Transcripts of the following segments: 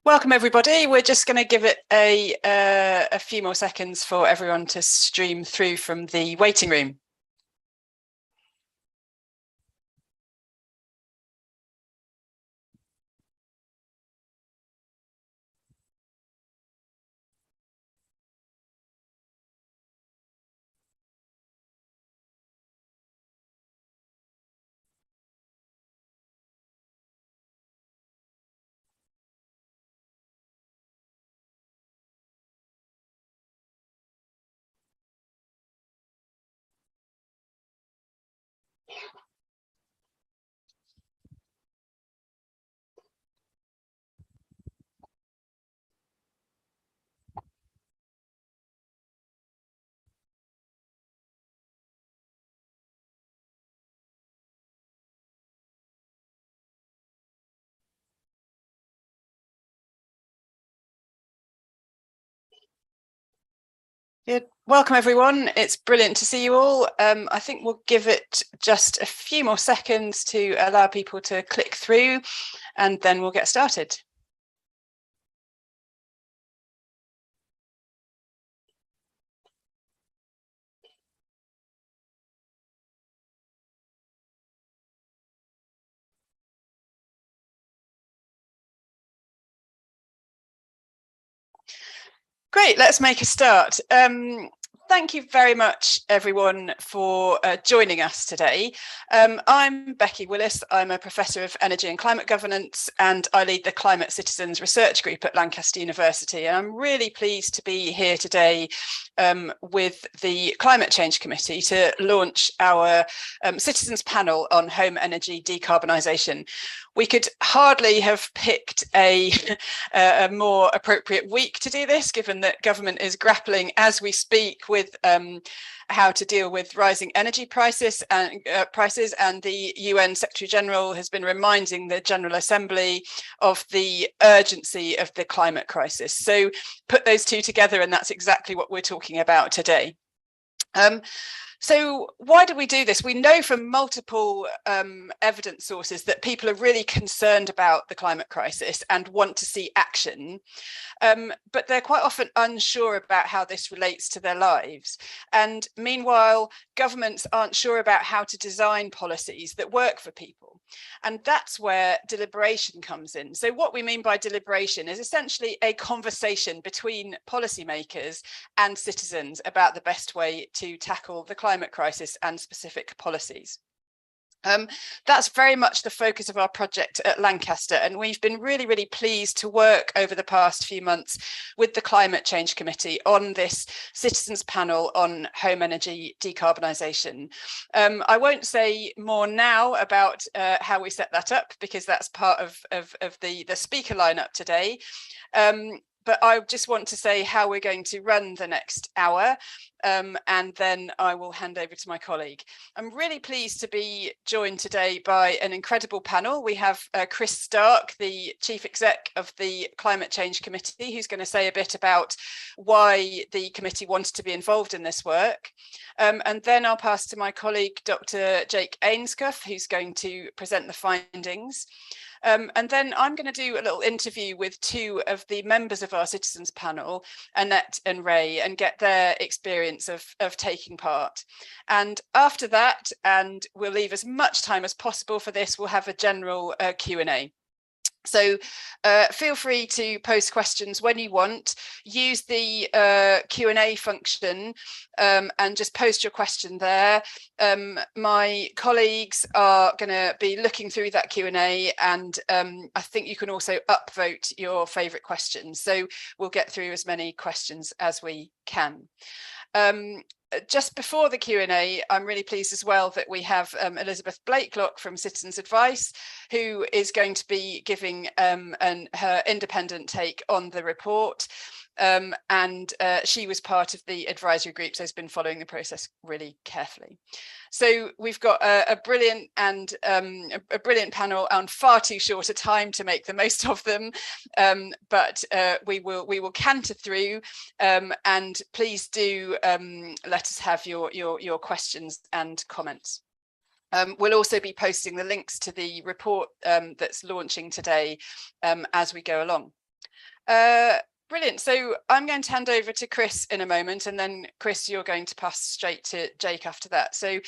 Welcome everybody. We're just going to give it a few more seconds for everyone to stream through from the waiting room. Good. Welcome everyone. It's brilliant to see you all. I think we'll give it just a few more seconds to allow people to click through, and then we'll get started. Great, let's make a start. Thank you very much, everyone, for joining us today. I'm Becky Willis. I'm a Professor of Energy and Climate Governance, and I lead the Climate Citizens Research Group at Lancaster University. And I'm really pleased to be here today with the Climate Change Committee to launch our Citizens Panel on Home Energy Decarbonisation. We could hardly have picked a more appropriate week to do this, given that government is grappling as we speak with how to deal with rising energy prices, and the UN Secretary General has been reminding the General Assembly of the urgency of the climate crisis. So put those two together, and that's exactly what we're talking about today. So why do we do this? We know from multiple evidence sources that people are really concerned about the climate crisis and want to see action, but they're quite often unsure about how this relates to their lives. And meanwhile, governments aren't sure about how to design policies that work for people. And that's where deliberation comes in. So what we mean by deliberation is essentially a conversation between policymakers and citizens about the best way to tackle the climate crisis and specific policies. That's very much the focus of our project at Lancaster, and we've been really pleased to work over the past few months with the Climate Change Committee on this Citizens Panel on Home Energy Decarbonisation. I won't say more now about how we set that up, because that's part of the speaker lineup today. But I just want to say how we're going to run the next hour, and then I will hand over to my colleague. I'm really pleased to be joined today by an incredible panel. We have Chris Stark, the Chief Exec of the Climate Change Committee, who's going to say a bit about why the committee wanted to be involved in this work. And then I'll pass to my colleague, Dr. Jake Ainscough, who's going to present the findings. And then I'm going to do a little interview with two of the members of our citizens panel, Annette and Ray, and get their experience of taking part. And after that, and we'll leave as much time as possible for this, we'll have a general Q&A. So feel free to post questions when you want. Use the Q&A function and just post your question there. My colleagues are going to be looking through that Q&A, and I think you can also upvote your favourite questions. So we'll get through as many questions as we can. Just before the Q&A, I'm really pleased as well that we have Elizabeth Blakelock from Citizens Advice, who is going to be giving her independent take on the report. And she was part of the advisory group, so has been following the process really carefully. So we've got a brilliant panel on far too short a time to make the most of them, but we will canter through, and please do let us have your questions and comments. We'll also be posting the links to the report that's launching today as we go along. Brilliant. So I'm going to hand over to Chris in a moment, and then Chris, you're going to pass straight to Jake after that. So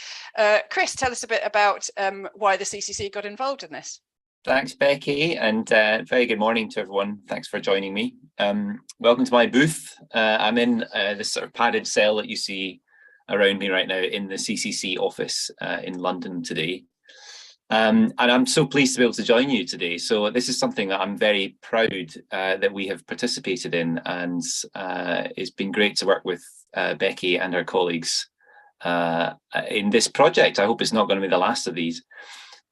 Chris, tell us a bit about why the CCC got involved in this. Thanks, Becky, and very good morning to everyone. Thanks for joining me. Welcome to my booth. I'm in this sort of padded cell that you see around me right now in the CCC office in London today. And I'm so pleased to be able to join you today. So this is something that I'm very proud that we have participated in, and it's been great to work with Becky and her colleagues in this project. I hope it's not going to be the last of these.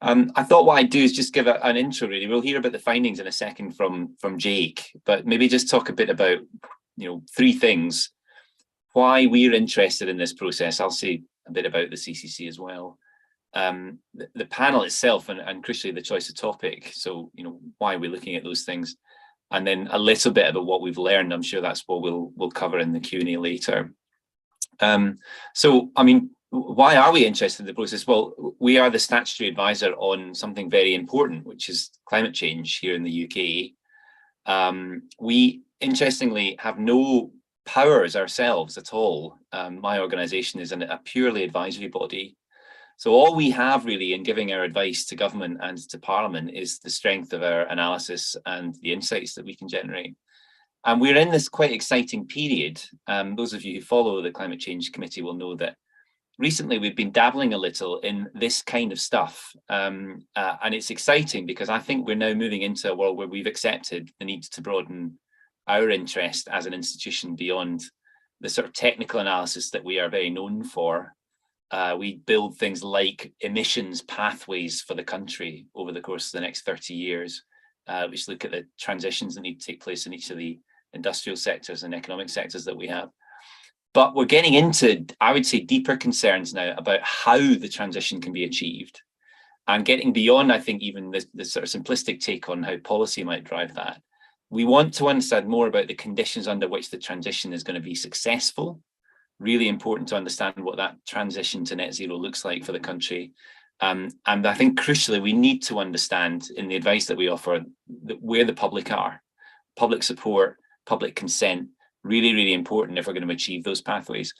I thought what I'd do is just give an intro, really. We'll hear about the findings in a second from Jake, but maybe just talk a bit about, three things. Why we're interested in this process. I'll say a bit about the CCC as well. The panel itself and crucially the choice of topic. So, why we're looking at those things. And then a little bit about what we've learned. I'm sure that's what we'll cover in the Q&A later. So, I mean, why are we interested in the process? Well, we are the statutory advisor on something very important, which is climate change here in the UK. We, interestingly, have no powers ourselves at all. My organisation is a purely advisory body. So all we have really in giving our advice to government and to Parliament is the strength of our analysis and the insights that we can generate. And we're in this quite exciting period. Those of you who follow the Climate Change Committee will know that recently we've been dabbling a little in this kind of stuff. And it's exciting because I think we're now moving into a world where we've accepted the need to broaden our interest as an institution beyond the sort of technical analysis that we are very known for. We build things like emissions pathways for the country over the course of the next 30 years, which look at the transitions that need to take place in each of the industrial sectors and economic sectors that we have. But we're getting into, I would say, deeper concerns now about how the transition can be achieved, and getting beyond, I think, even the sort of simplistic take on how policy might drive that. We want to understand more about the conditions under which the transition is going to be successful. Really important to understand what that transition to net zero looks like for the country. And I think crucially, we need to understand in the advice that we offer where the public are. Public support, public consent, really, really important if we're going to achieve those pathways.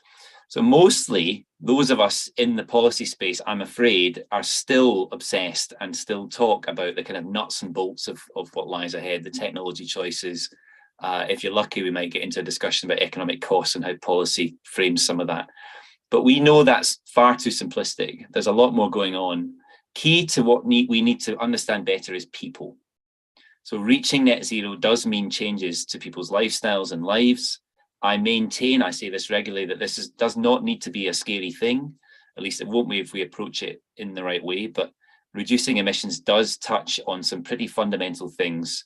So mostly those of us in the policy space, I'm afraid, are still obsessed and still talk about the kind of nuts and bolts of what lies ahead, the technology choices. If you're lucky, we might get into a discussion about economic costs and how policy frames some of that. But we know that's far too simplistic. There's a lot more going on. Key to what we need to understand better is people. So reaching net zero does mean changes to people's lifestyles and lives. I maintain, I say this regularly, that this does not need to be a scary thing. At least it won't be if we approach it in the right way. But reducing emissions does touch on some pretty fundamental things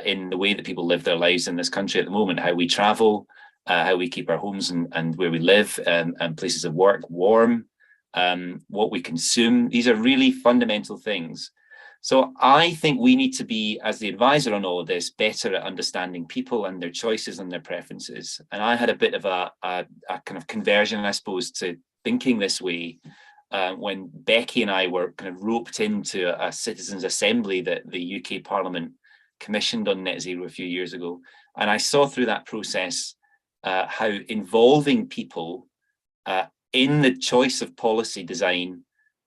in the way that people live their lives in this country at the moment, how we travel, how we keep our homes and where we live and places of work warm, what we consume. These are really fundamental things. So I think we need to be, as the advisor on all of this, better at understanding people and their choices and their preferences. And I had a bit of a kind of conversion, I suppose, to thinking this way when Becky and I were kind of roped into a citizens' assembly that the UK Parliament commissioned on net zero a few years ago. And I saw through that process how involving people in the choice of policy design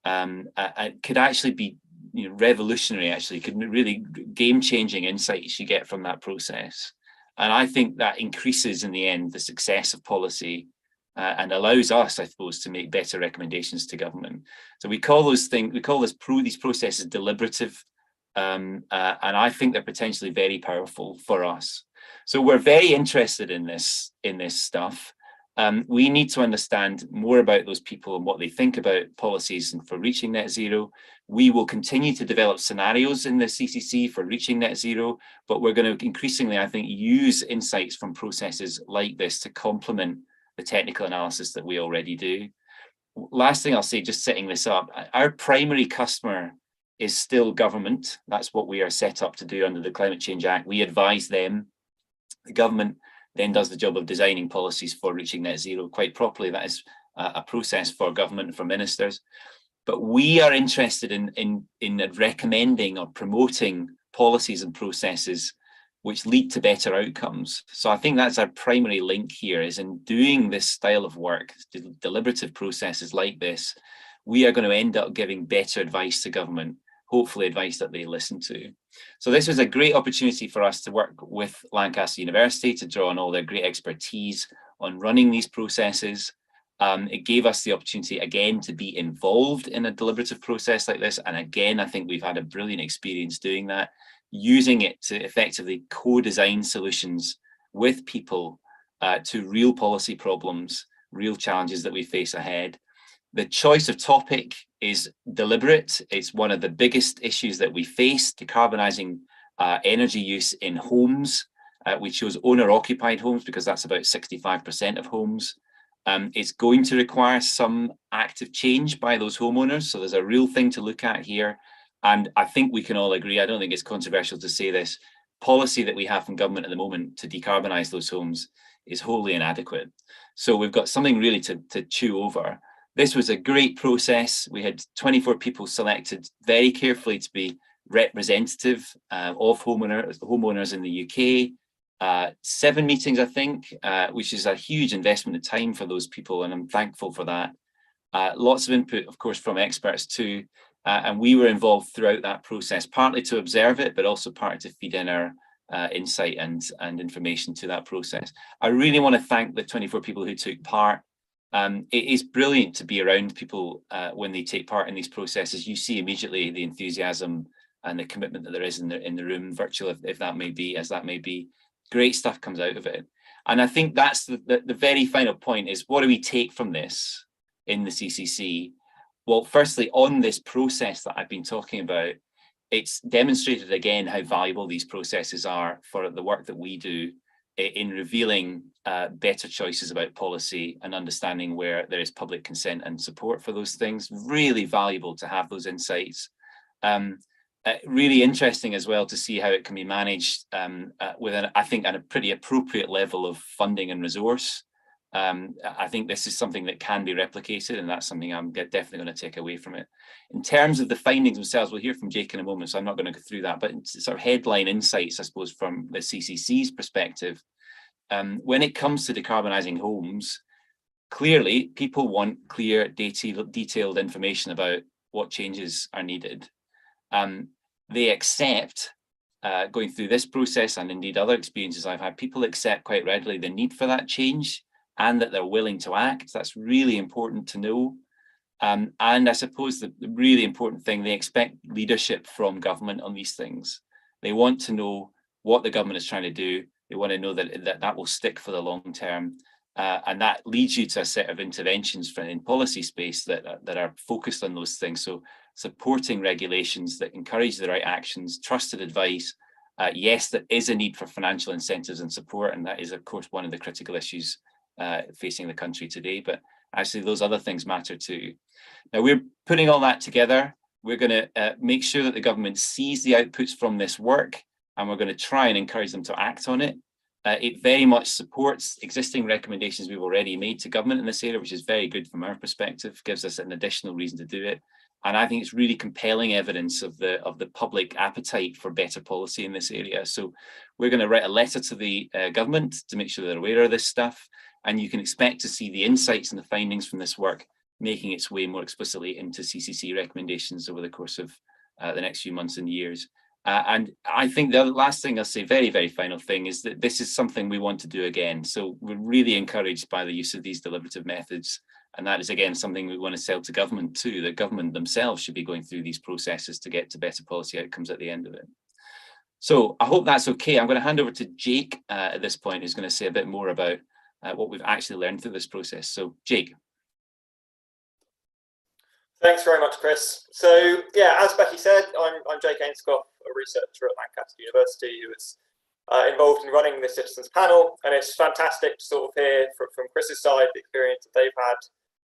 could actually be revolutionary, actually, could really game-changing insights you get from that process. And I think that increases in the end the success of policy and allows us, I suppose, to make better recommendations to government. So we call these processes deliberative. And I think they're potentially very powerful for us. So we're very interested in this stuff. We need to understand more about those people and what they think about policies and for reaching net zero. We will continue to develop scenarios in the CCC for reaching net zero, but we're going to increasingly, I think, use insights from processes like this to complement the technical analysis that we already do. Last thing I'll say, just setting this up, our primary customer is still government. That's what we are set up to do under the Climate Change Act. We advise them. The government then does the job of designing policies for reaching net zero quite properly. That is a process for government and for ministers. But we are interested in recommending or promoting policies and processes which lead to better outcomes. So I think that's our primary link here, is in doing this style of work, deliberative processes like this, we are going to end up giving better advice to government, hopefully advice that they listen to. So this was a great opportunity for us to work with Lancaster University to draw on all their great expertise on running these processes. It gave us the opportunity again to be involved in a deliberative process like this. And again, I think we've had a brilliant experience doing that, using it to effectively co-design solutions with people to real policy problems, real challenges that we face ahead. The choice of topic is deliberate. It's one of the biggest issues that we face, decarbonising energy use in homes. We chose owner-occupied homes because that's about 65% of homes. It's going to require some active change by those homeowners. So there's a real thing to look at here. And I think we can all agree, I don't think it's controversial to say this, policy that we have from government at the moment to decarbonise those homes is wholly inadequate. So we've got something really to chew over. This was a great process. We had 24 people selected very carefully to be representative of homeowners in the UK. 7 meetings, I think, which is a huge investment of time for those people, and I'm thankful for that. Lots of input, of course, from experts too, and we were involved throughout that process, partly to observe it, but also partly to feed in our insight and information to that process. I really want to thank the 24 people who took part. It is brilliant to be around people when they take part in these processes. You see immediately the enthusiasm and the commitment that there is in the room, virtual if that may be, as that may be. Great stuff comes out of it. And I think that's the very final point, is what do we take from this in the CCC? Well, firstly, on this process that I've been talking about, it's demonstrated again how valuable these processes are for the work that we do in revealing better choices about policy and understanding where there is public consent and support for those things. Really valuable to have those insights. Really interesting as well to see how it can be managed with, I think, a pretty appropriate level of funding and resource. I think this is something that can be replicated, and that's something I'm definitely going to take away from it. In terms of the findings themselves, we'll hear from Jake in a moment, so I'm not going to go through that, but sort of headline insights, I suppose, from the CCC's perspective. When it comes to decarbonising homes, clearly people want clear, detailed information about what changes are needed. They accept, going through this process and indeed other experiences I've had, people accept quite readily the need for that change and that they're willing to act. That's really important to know. And I suppose the really important thing, they expect leadership from government on these things. They want to know what the government is trying to do. They want to know that will stick for the long term. And that leads you to a set of interventions in policy space that are focused on those things. So supporting regulations that encourage the right actions, trusted advice. Yes, there is a need for financial incentives and support, and that is, of course, one of the critical issues facing the country today. But actually, those other things matter too. Now, we're putting all that together. We're going to make sure that the government sees the outputs from this work, and we're going to try and encourage them to act on it. It very much supports existing recommendations we've already made to government in this area, which is very good from our perspective, gives us an additional reason to do it. And I think it's really compelling evidence of the public appetite for better policy in this area. So we're going to write a letter to the government to make sure they're aware of this stuff. And you can expect to see the insights and the findings from this work making its way more explicitly into CCC recommendations over the course of the next few months and years. And I think the last thing I'll say, very, very final thing, is that this is something we want to do again. So we're really encouraged by the use of these deliberative methods. And that is, again, something we want to sell to government too. The government themselves should be going through these processes to get to better policy outcomes at the end of it. So I hope that's okay. I'm going to hand over to Jake at this point, who's going to say a bit more about what we've actually learned through this process. So Jake. Thanks very much, Chris. So yeah, as Becky said, I'm Jake Ainscough, a researcher at Lancaster University who is involved in running the citizens panel, and it's fantastic to sort of hear from Chris's side the experience that they've had,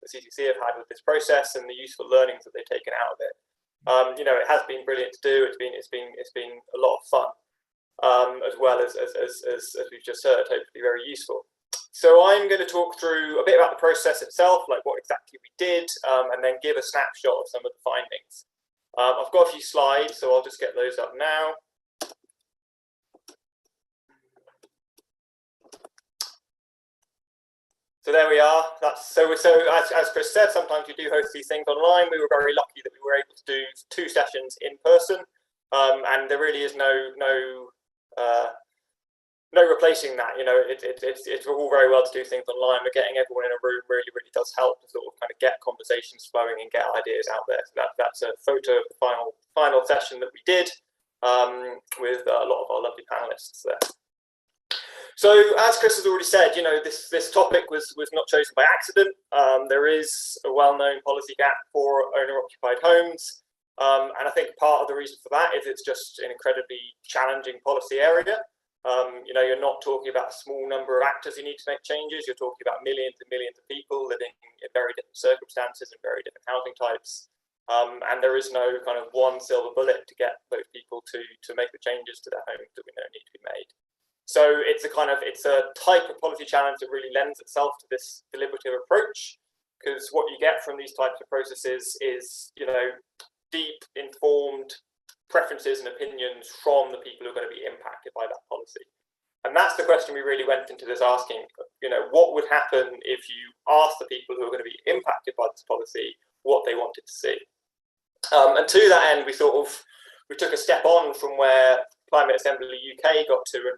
the CCC have had with this process, and the useful learnings that they've taken out of it. You know, it has been brilliant to do. It's been a lot of fun, as well as we've just heard, hopefully very useful. So I'm going to talk through a bit about the process itself, like what exactly we did, and then give a snapshot of some of the findings. I've got a few slides, so I'll just get those up now. So there we are. So as Chris said, sometimes we do host these things online. We were very lucky that we were able to do 2 sessions in person, and there really is no replacing that. You know, it's all very well to do things online, but getting everyone in a room really does help to sort of kind of get conversations flowing and get ideas out there. So that's a photo of the final session that we did with a lot of our lovely panelists there. So as Chris has already said, you know, this topic was not chosen by accident. There is a well-known policy gap for owner-occupied homes. And I think part of the reason for that is it's just an incredibly challenging policy area. You know, you're not talking about a small number of actors who need to make changes. You're talking about millions and millions of people living in very different circumstances and very different housing types. And there is no kind of one silver bullet to get those people to make the changes to their homes that we know need to be made. So it's a type of policy challenge that really lends itself to this deliberative approach, because what you get from these types of processes is, you know, deep, informed preferences and opinions from the people who are going to be impacted by that policy. And that's the question we really went into this asking, you know, what would happen if you asked the people who are going to be impacted by this policy what they wanted to see? And to that end, we took a step on from where Climate Assembly UK got to, and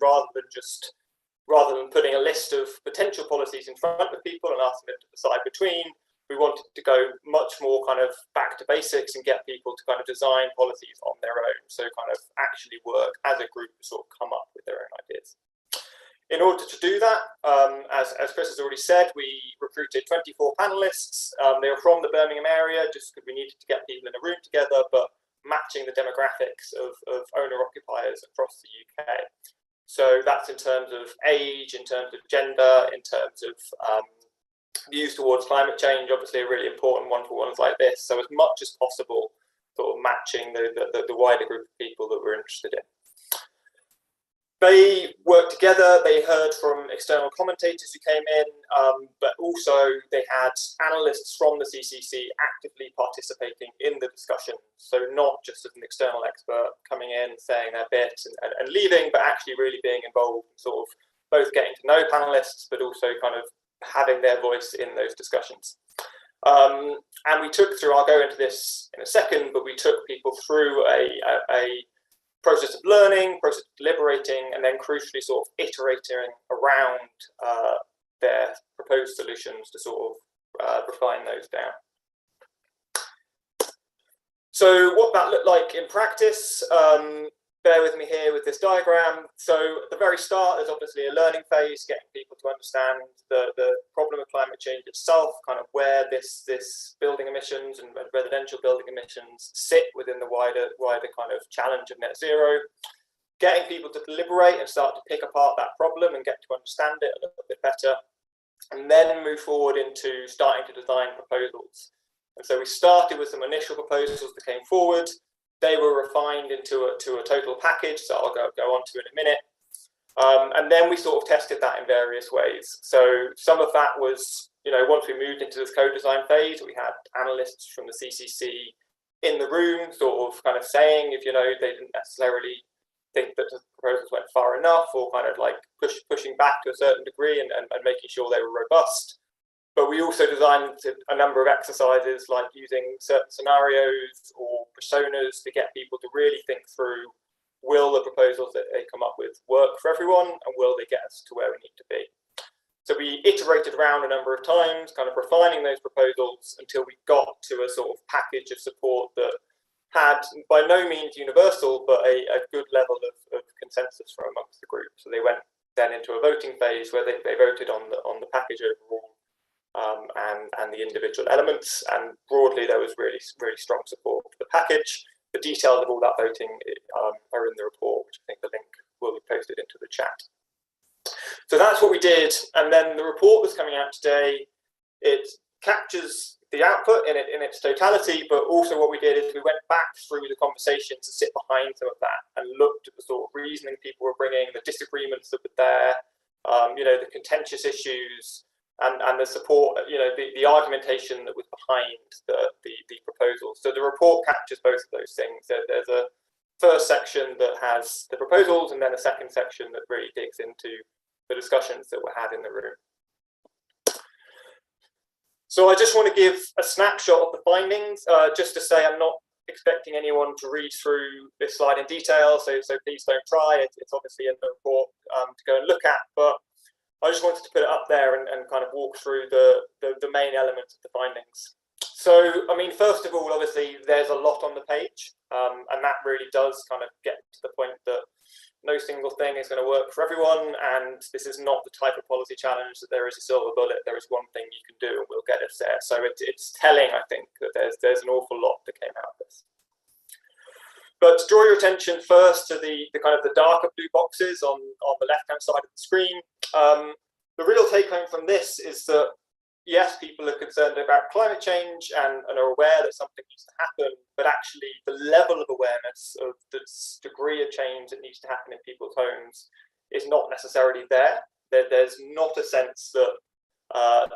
rather than putting a list of potential policies in front of people and asking them to decide between, we wanted to go much more kind of back to basics and get people to kind of design policies on their own. So kind of actually work as a group to sort of come up with their own ideas. In order to do that, as Chris has already said, we recruited 24 panelists. They were from the Birmingham area just because we needed to get people in a room together, but matching the demographics of owner-occupiers across the UK. So that's in terms of age, in terms of gender, in terms of views towards climate change, obviously a really important one for ones like this. So as much as possible, sort of matching the wider group of people that we're interested in. They worked together, they heard from external commentators who came in, but also they had analysts from the CCC actively participating in the discussion. So not just as an external expert coming in, saying their bit and leaving, but actually really being involved, sort of both getting to know panelists, but also kind of having their voice in those discussions. And we took through, I'll go into this in a second, but we took people through a process of learning, process of deliberating, and then crucially sort of iterating around their proposed solutions to sort of refine those down. So what that looked like in practice, bear with me here with this diagram. So at the very start, there's obviously a learning phase, getting people to understand the problem of climate change itself, kind of where this building emissions and residential building emissions sit within the wider kind of challenge of net zero. Getting people to deliberate and start to pick apart that problem and get to understand it a little bit better, and then move forward into starting to design proposals. And so we started with some initial proposals that came forward. They were refined into a total package, so I'll go on to in a minute. And then we sort of tested that in various ways. So some of that was, you know, once we moved into this co-design phase, we had analysts from the CCC in the room, sort of kind of saying if, you know, they didn't necessarily think that the proposals went far enough, or kind of like pushing back to a certain degree and making sure they were robust. But we also designed a number of exercises like using certain scenarios or personas to get people to really think through, will the proposals that they come up with work for everyone, and will they get us to where we need to be? So we iterated around a number of times, kind of refining those proposals until we got to a sort of package of support that had by no means universal, but a good level of consensus from amongst the group. So they went then into a voting phase where they voted on the package overall. And the individual elements, and broadly there was really strong support for the package. The details of all that voting are in the report, which I think the link will be posted into the chat. So that's what we did, and then the report that's coming out today, it captures the output in its totality, but also what we did is we went back through the conversation to sit behind some of that and looked at the sort of reasoning people were bringing, the disagreements that were there, you know, the contentious issues, and the support, you know, the argumentation that was behind the proposals. So the report captures both of those things. There's a first section that has the proposals, and then a second section that really digs into the discussions that were had in the room. So I just want to give a snapshot of the findings, just to say I'm not expecting anyone to read through this slide in detail, so please don't try. It's obviously in the report to go and look at, but I just wanted to put it up there and kind of walk through the main elements of the findings. So, I mean, first of all, obviously, there's a lot on the page, and that really does kind of get to the point that no single thing is going to work for everyone, and this is not the type of policy challenge that there is a silver bullet. There is one thing you can do and we'll get us there. So it's telling, I think, that there's an awful lot that came out of this. But to draw your attention first to the kind of the darker blue boxes on the left-hand side of the screen, the real take home from this is that yes, people are concerned about climate change and are aware that something needs to happen, but actually the level of awareness of the degree of change that needs to happen in people's homes is not necessarily there. There's not a sense that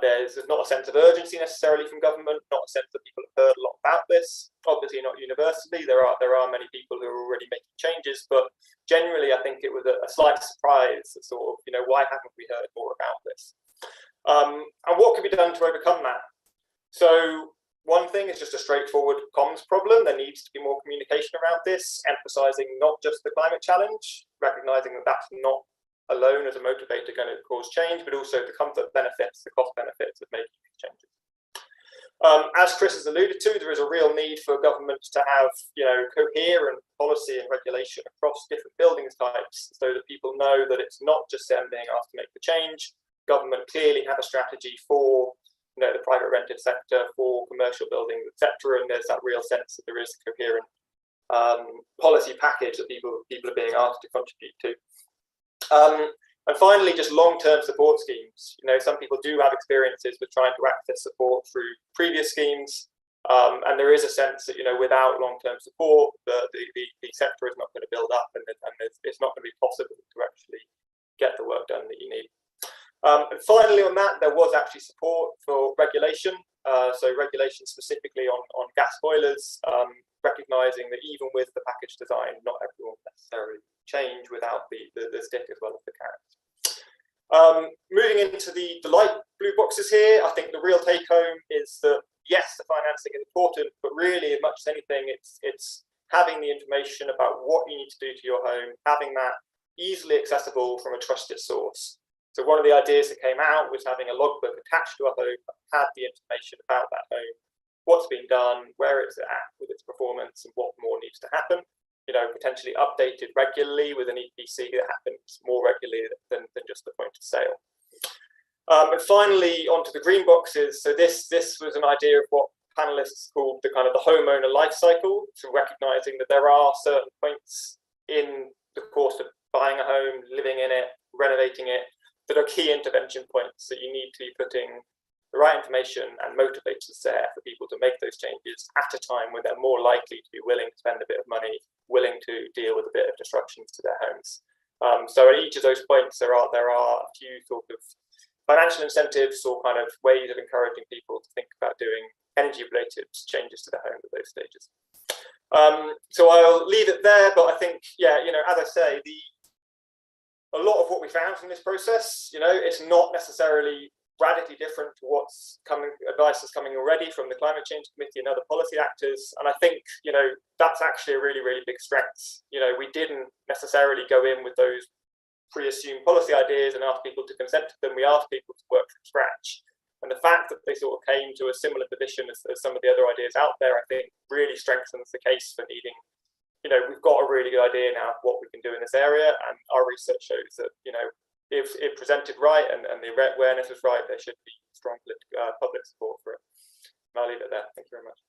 there's not a sense of urgency necessarily from government, not a sense that people have heard a lot about this. Obviously not universally, there are many people who are already making changes, but generally I think it was a slight surprise that sort of, you know, why haven't we heard more about this? And what can be done to overcome that? So one thing is just a straightforward comms problem. There needs to be more communication around this, emphasizing not just the climate challenge, recognizing that that's not alone as a motivator going to cause change, but also the comfort benefits, the cost benefits of making these changes. As Chris has alluded to, there is a real need for governments to have, you know, coherent policy and regulation across different buildings types, so that people know that it's not just them being asked to make the change. Government clearly have a strategy for, you know, the private rented sector, for commercial buildings, etc. And there's that real sense that there is a coherent policy package that people are being asked to contribute to. And finally, just long-term support schemes. You know, some people do have experiences with trying to access support through previous schemes, and there is a sense that, you know, without long-term support, the sector is not going to build up, and it's not going to be possible to actually get the work done that you need. And finally on that, there was actually support for regulation, so regulation specifically on gas boilers, recognising that even with the package design, not everyone will necessarily change without the stick as well as the carrot. Moving into the light blue boxes here, I think the real take home is that yes, the financing is important, but really as much as anything, it's having the information about what you need to do to your home, having that easily accessible from a trusted source. So one of the ideas that came out was having a logbook attached to a home that had the information about that home, what's been done, where it's at with its performance, and what more needs to happen. You know, potentially updated regularly with an EPC that happens more regularly than just the point of sale. And finally, onto the green boxes. So this was an idea of what panelists called the kind of the homeowner life cycle, so recognizing that there are certain points in the course of buying a home, living in it, renovating it, that are key intervention points that you need to be putting the right information and motivators there for people to make those changes at a time when they're more likely to be willing to spend a bit of money, willing to deal with a bit of disruptions to their homes. So at each of those points, there are a few sort of financial incentives or kind of ways of encouraging people to think about doing energy-related changes to their home at those stages. So I'll leave it there, but I think, yeah, you know, as I say, a lot of what we found from this process, you know, it's not necessarily radically different to what's coming, advice is coming already from the Climate Change Committee and other policy actors. And I think, you know, that's actually a really, really big strength. You know, we didn't necessarily go in with those pre-assumed policy ideas and ask people to consent to them. We asked people to work from scratch. And the fact that they sort of came to a similar position as some of the other ideas out there, I think really strengthens the case for needing, you know, we've got a really good idea now of what we can do in this area, and our research shows that, you know, if presented right and the awareness is right, there should be strong public support for it. And I'll leave it there. Thank you very much.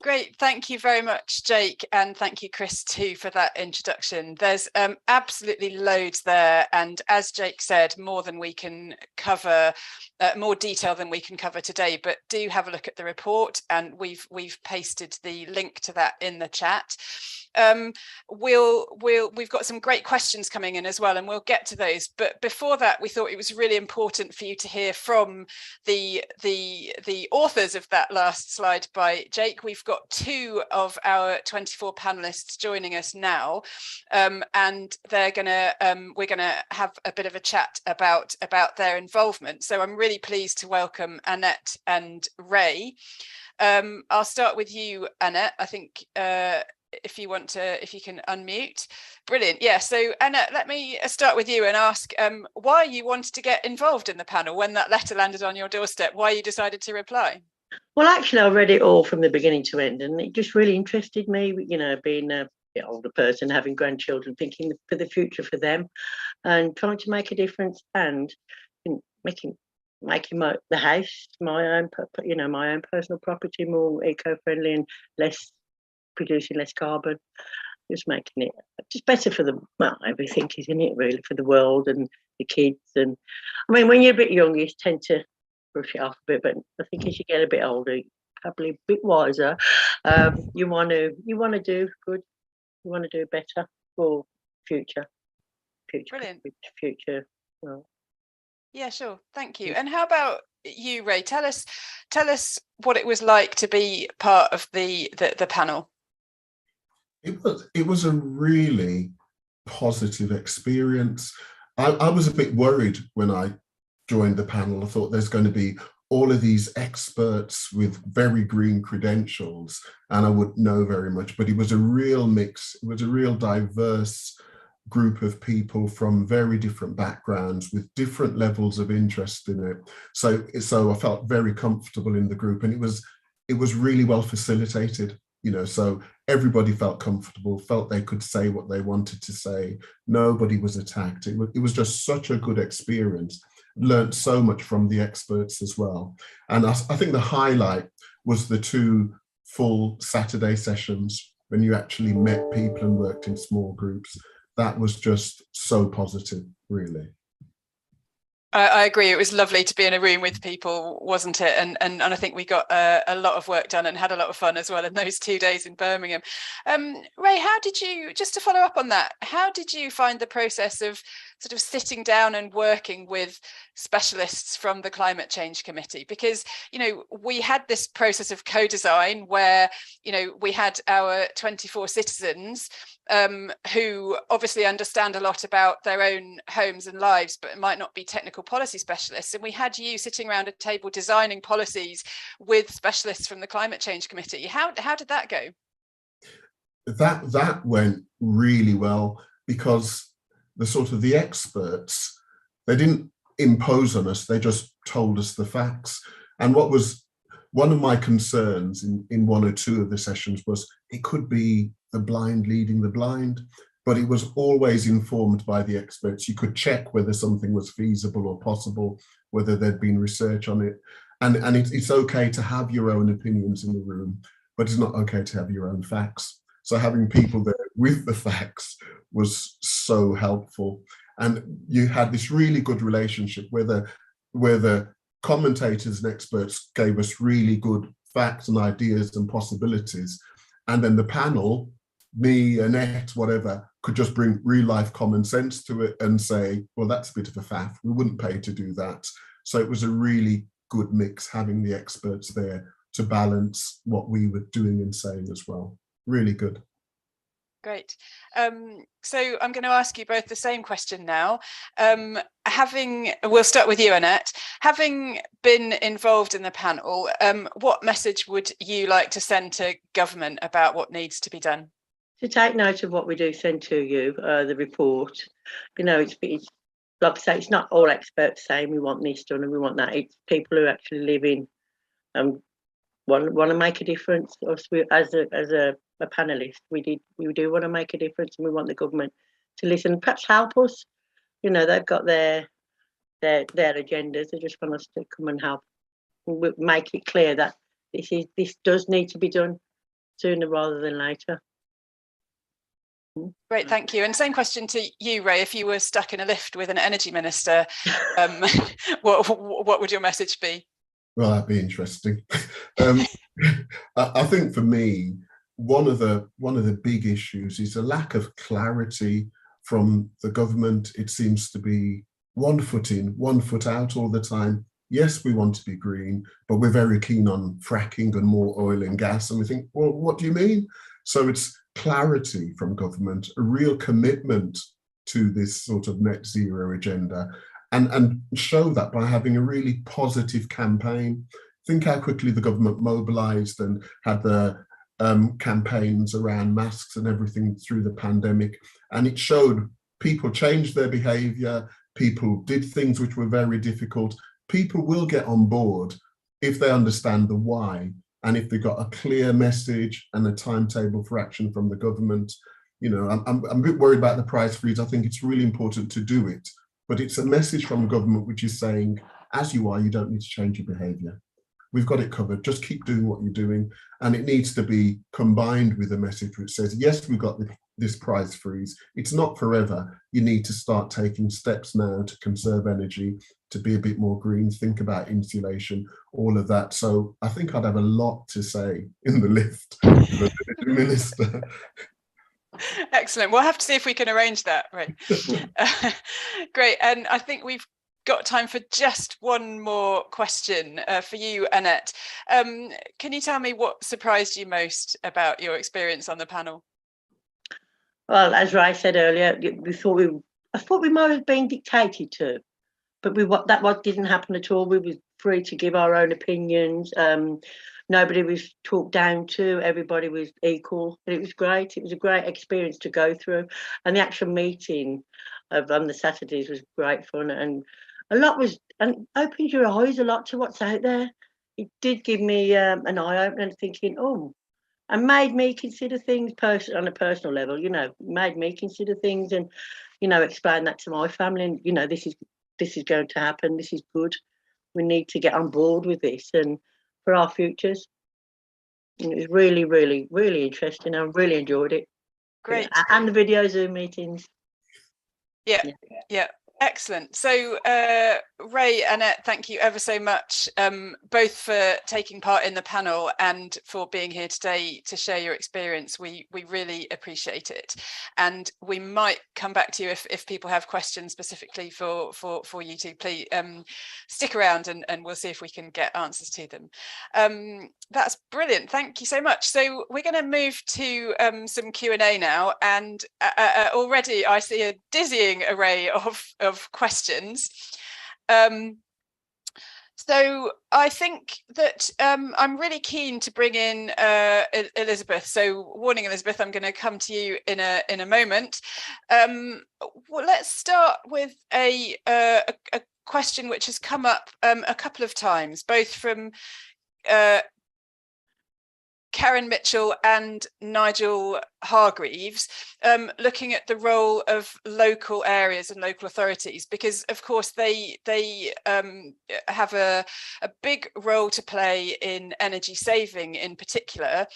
Great, thank you very much, Jake, and thank you, Chris, too, for that introduction. There's absolutely loads there, and as Jake said, more than we can cover, more detail than we can cover today, but do have a look at the report, and we've pasted the link to that in the chat. we've got some great questions coming in as well, and we'll get to those. But before that, we thought it was really important for you to hear from the authors of that last slide by Jake. We've got 2 of our 24 panelists joining us now, and we're gonna have a bit of a chat about their involvement. So I'm really pleased to welcome Annette and Ray. I'll start with you, Annette. I think if you can unmute. Brilliant. Yeah, so Annette, let me start with you and ask why you wanted to get involved in the panel when that letter landed on your doorstep, why you decided to reply. Well, actually, I read it all from the beginning to end, and it just really interested me, you know, being a bit older person, having grandchildren, thinking for the future for them and trying to make a difference, and making the house my own personal property more eco-friendly and producing less carbon, just making it just better for everything, isn't it, really, for the world and the kids. And I mean, when you're a bit young, you tend to brush it off a bit, but I think as you get a bit older, probably a bit wiser, you want to do good, you want to do better for future. Well, yeah, sure. Thank you. And how about you, Ray? Tell us what it was like to be part of the panel. It was a really positive experience. I was a bit worried when I joined the panel. I thought there's going to be all of these experts with very green credentials and I wouldn't know very much, but it was a real mix. It was a real diverse group of people from very different backgrounds with different levels of interest in it. So I felt very comfortable in the group, and it was really well facilitated, you know, so everybody felt comfortable, felt they could say what they wanted to say. Nobody was attacked. It was just such a good experience. Learned so much from the experts as well. And I think the highlight was the 2 full Saturday sessions when you actually met people and worked in small groups. That was just so positive, really. I agree. It was lovely to be in a room with people, wasn't it? And I think we got a lot of work done and had a lot of fun as well in those 2 days in Birmingham. Ray, how did you, just to follow up on that, how did you find the process of sort of sitting down and working with specialists from the Climate Change Committee? Because, you know, we had this process of co-design where, you know, we had our 24 citizens who obviously understand a lot about their own homes and lives, but it might not be technical policy specialists. And we had you sitting around a table designing policies with specialists from the Climate Change Committee. How did that go? That went really well, because the experts, they didn't impose on us, they just told us the facts. And what was one of my concerns in 1 or 2 of the sessions was it could be the blind leading the blind, but it was always informed by the experts. You could check whether something was feasible or possible, whether there'd been research on it. And it's okay to have your own opinions in the room, but it's not okay to have your own facts. So having people there with the facts was so helpful. And you had this really good relationship where the commentators and experts gave us really good facts and ideas and possibilities. And then the panel, me, Annette, whatever, could just bring real life common sense to it and say, well, that's a bit of a faff. We wouldn't pay to do that. So it was a really good mix having the experts there to balance what we were doing and saying as well. Really good. Great. So I'm going to ask you both the same question now. We'll start with you, Annette. Having been involved in the panel, what message would you like to send to government about what needs to be done? To take note of what we do send to you, the report. You know, it's like I say, it's not all experts saying we want this done and we want that. It's people who actually live in want to make a difference. Us, as a panelist, we do want to make a difference, and we want the government to listen, perhaps help us. You know, they've got their agendas. They just want us to come and help, make it clear that this does need to be done sooner rather than later. Great, thank you. And same question to you, Ray. If you were stuck in a lift with an energy minister, what would your message be? Well, that'd be interesting. I think for me, one of the big issues is a lack of clarity from the government. It seems to be one foot in, one foot out all the time. Yes, we want to be green, but we're very keen on fracking and more oil and gas. And we think, well, what do you mean? So it's clarity from government, a real commitment to this sort of net zero agenda, and show that by having a really positive campaign. Think how quickly the government mobilized and had the campaigns around masks and everything through the pandemic. And it showed people changed their behavior, people did things which were very difficult. People will get on board if they understand the why, and if they got a clear message and a timetable for action from the government. You know, I'm a bit worried about the price freeze. I think it's really important to do it, but it's a message from the government which is saying, as you are, you don't need to change your behavior. We've got it covered. Just keep doing what you're doing. And it needs to be combined with a message which says, yes, we've got this price freeze. It's not forever. You need to start taking steps now to conserve energy, to be a bit more green, think about insulation, all of that. So I think I'd have a lot to say in the lift for the Minister. Excellent. We'll have to see if we can arrange that. Right. Great. And I think we've got time for just one more question for you, Annette. Can you tell me what surprised you most about your experience on the panel? Well, as Ray said earlier, I thought we might have been dictated to, but that didn't happen at all. We were free to give our own opinions. Nobody was talked down to. Everybody was equal. And it was great. It was a great experience to go through. And the actual meeting on the Saturdays was great fun. And opened your eyes a lot to what's out there. It did give me an eye opener, thinking, and made me consider things on a personal level. You know, made me consider things, and explain that to my family. And this is going to happen. This is good. We need to get on board with this, and for our futures. And it was really, really, really interesting. I really enjoyed it. Great. And the video Zoom meetings. Yeah. Excellent. So Ray, Annette, thank you ever so much, both for taking part in the panel and for being here today to share your experience. We really appreciate it. And we might come back to you if people have questions specifically for you two. Please stick around and we'll see if we can get answers to them. That's brilliant. Thank you so much. So we're going to move to some Q&A now, and already I see a dizzying array of questions. So I think that I'm really keen to bring in Elizabeth. So warning, Elizabeth, I'm going to come to you in a moment. Well, let's start with a question which has come up a couple of times, both from Karen Mitchell and Nigel Hargreaves, looking at the role of local areas and local authorities, because of course they have a big role to play in energy saving in particular.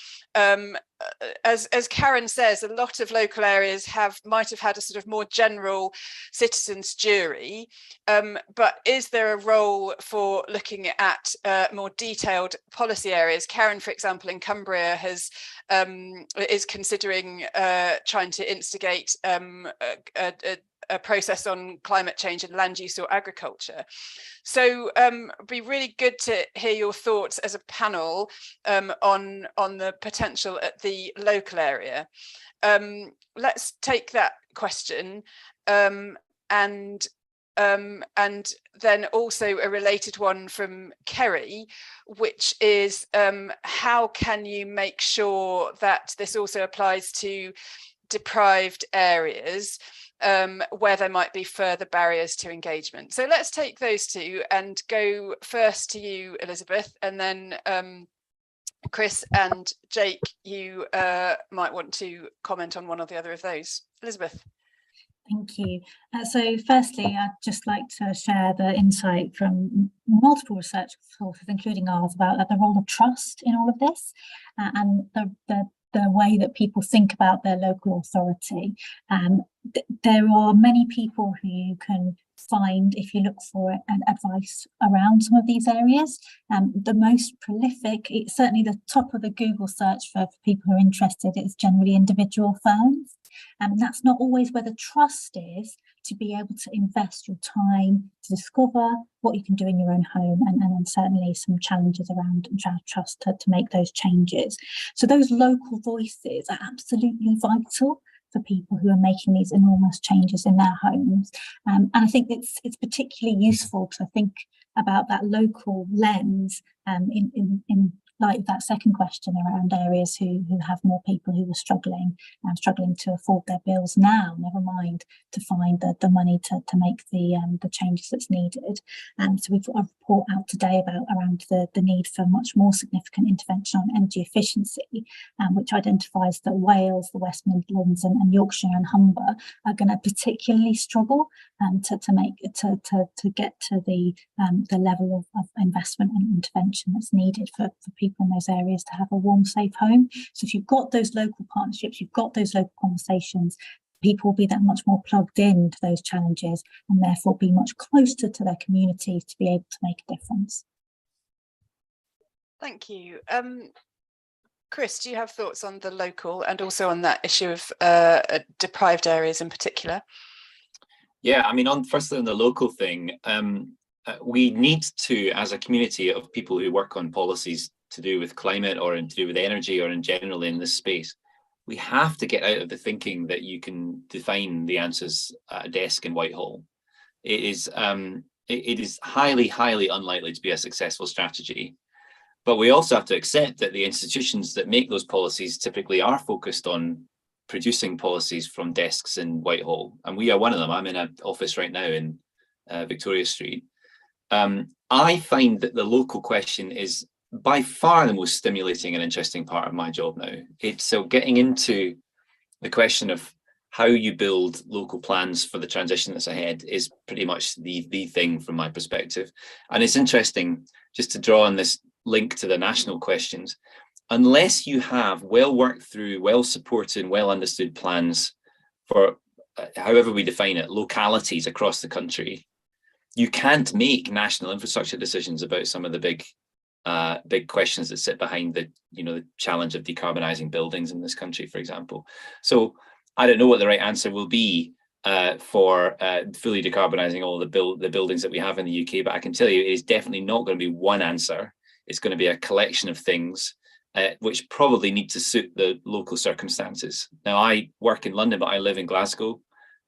As Karen says, a lot of local areas might have had a sort of more general citizens' jury, but is there a role for looking at more detailed policy areas? Karen, for example, in Cumbria is considering trying to instigate a process on climate change and land use or agriculture. So it'd be really good to hear your thoughts as a panel on the potential at the local area. Let's take that question and then also a related one from Kerry, which is how can you make sure that this also applies to deprived areas where there might be further barriers to engagement? So let's take those two and go first to you, Elizabeth, and then Chris and Jake, you might want to comment on one or the other of those. Elizabeth. Thank you. So firstly, I'd just like to share the insight from multiple research sources, including ours, about the role of trust in all of this and the way that people think about their local authority. There are many people who you can find, if you look for it, and advice around some of these areas. The most prolific, it's certainly the top of the Google search for people who are interested, is generally individual firms. And that's not always where the trust is to be able to invest your time to discover what you can do in your own home, and then certainly some challenges around trust to make those changes. So those local voices are absolutely vital for people who are making these enormous changes in their homes. And I think it's particularly useful to think about that local lens in light of that second question around areas who have more people who are struggling to afford their bills now, never mind to find the money to make the changes that's needed. So we've got a report out today around the need for much more significant intervention on energy efficiency, which identifies that Wales, the West Midlands and Yorkshire and Humber are going to particularly struggle to get to the level of investment and intervention that's needed for people in those areas to have a warm, safe home. So if you've got those local partnerships, you've got those local conversations, people will be that much more plugged in to those challenges and therefore be much closer to their communities to be able to make a difference. Thank you. Chris, do you have thoughts on the local and also on that issue of deprived areas in particular? Yeah, I mean, firstly on the local thing, we need to, as a community of people who work on policies to do with climate or to do with energy or in general in this space, we have to get out of the thinking that you can define the answers at a desk in Whitehall. It is highly, highly unlikely to be a successful strategy. But we also have to accept that the institutions that make those policies typically are focused on producing policies from desks in Whitehall. And we are one of them. I'm in an office right now in Victoria Street. I find that the local question is by far the most stimulating and interesting part of my job now. So getting into the question of how you build local plans for the transition that's ahead is pretty much the thing from my perspective. And it's interesting just to draw on this link to the national questions. Unless you have well worked through, well supported, well understood plans for however we define it, localities across the country, you can't make national infrastructure decisions about some of the big questions that sit behind the challenge of decarbonising buildings in this country, for example. So I don't know what the right answer will be for fully decarbonising all the buildings that we have in the UK, but I can tell you it is definitely not going to be one answer. It's going to be a collection of things which probably need to suit the local circumstances. Now, I work in London, but I live in Glasgow.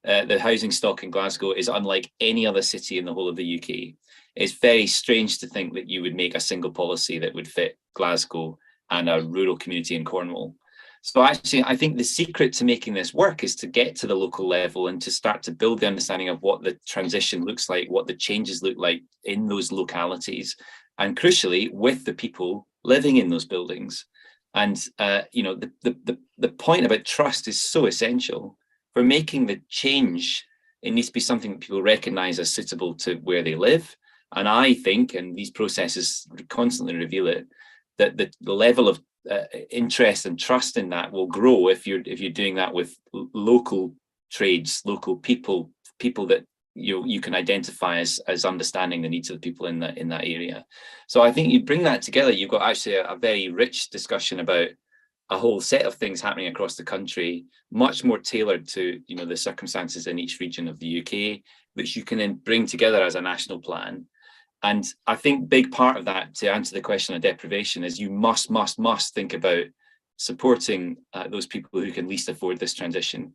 The housing stock in Glasgow is unlike any other city in the whole of the UK. It's very strange to think that you would make a single policy that would fit Glasgow and a rural community in Cornwall. So actually, I think the secret to making this work is to get to the local level and to start to build the understanding of what the transition looks like, what the changes look like in those localities, and crucially, with the people living in those buildings. And the point about trust is so essential. For making the change, it needs to be something that people recognise as suitable to where they live. And I think, and these processes constantly reveal it, that the level of interest and trust in that will grow if you're doing that with local trades, local people that you can identify as understanding the needs of the people in that area. So I think you bring that together, you've got actually a very rich discussion about a whole set of things happening across the country, much more tailored to the circumstances in each region of the UK, which you can then bring together as a national plan. And I think big part of that, to answer the question of deprivation, is you must think about supporting those people who can least afford this transition.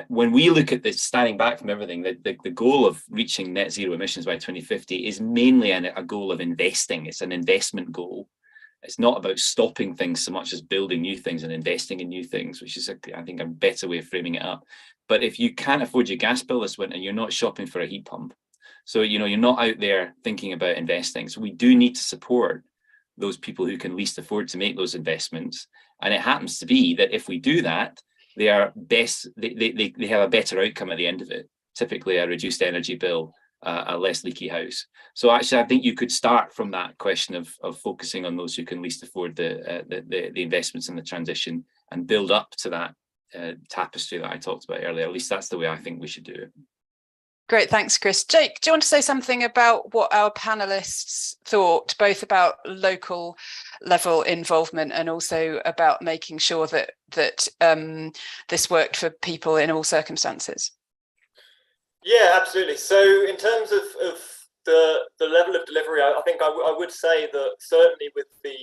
When we look at this, standing back from everything, the goal of reaching net zero emissions by 2050 is mainly a goal of investing. It's an investment goal. It's not about stopping things so much as building new things and investing in new things, which is, I think, a better way of framing it up. But if you can't afford your gas bill this winter, you're not shopping for a heat pump. So, you're not out there thinking about investing. So we do need to support those people who can least afford to make those investments. And it happens to be that if we do that, they have a better outcome at the end of it, typically a reduced energy bill, a less leaky house. So actually, I think you could start from that question of focusing on those who can least afford the investments in the transition and build up to that tapestry that I talked about earlier. At least that's the way I think we should do it. Great, thanks, Chris. Jake, do you want to say something about what our panelists thought, both about local level involvement and also about making sure that this worked for people in all circumstances? Yeah, absolutely. So in terms of the level of delivery, I think I would say that certainly with the